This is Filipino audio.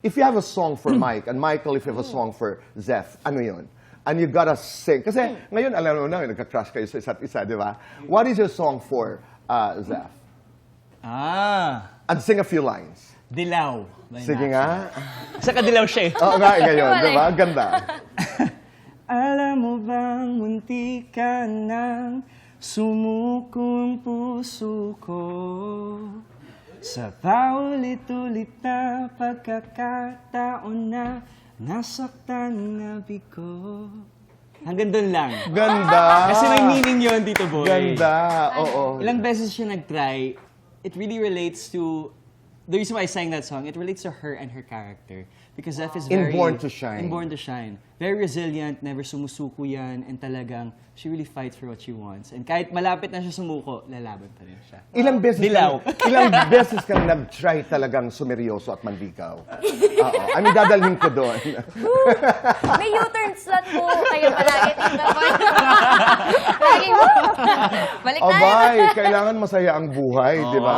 If you have a song for Mike, and Michael, if you have a song for Zeph, ano yun? And you gotta sing. Kasi ngayon, alam mo na, nagka-crush kayo sa isa't isa, di ba? What is your song for Zeph? And sing a few lines. Dilaw. Sige nga. Saka dilaw siya eh. Oo nga, ngayon, di ba? Ganda. Alam mo bang munti ka nang sumukong puso ko sa paulit-ulit na pagkakataon na nasaktan ang nabi ko. Hanggang doon lang. Ganda. Kasi may meaning yun, Tito Boy. Ganda, oo. Ilang beses siya nag-try. It really relates to... The reason why I sang that song, it relates to her and her character. Because Zeph is very... Inborn to shine. Inborn to shine. Very resilient, never sumusuko yan, and talagang she really fights for what she wants. And kahit malapit na siya sumuko, lalaban pa rin siya. Ilang beses Dilaw. Ilang beses kang nag-try talagang sumeryoso at manlikaw? Oo. I mean, dadalhin ko doon. May U-turn slot po kayo palagi, Tito Boy. Lagi mo. Balik tayo. Abay, kailangan masaya ang buhay, di ba?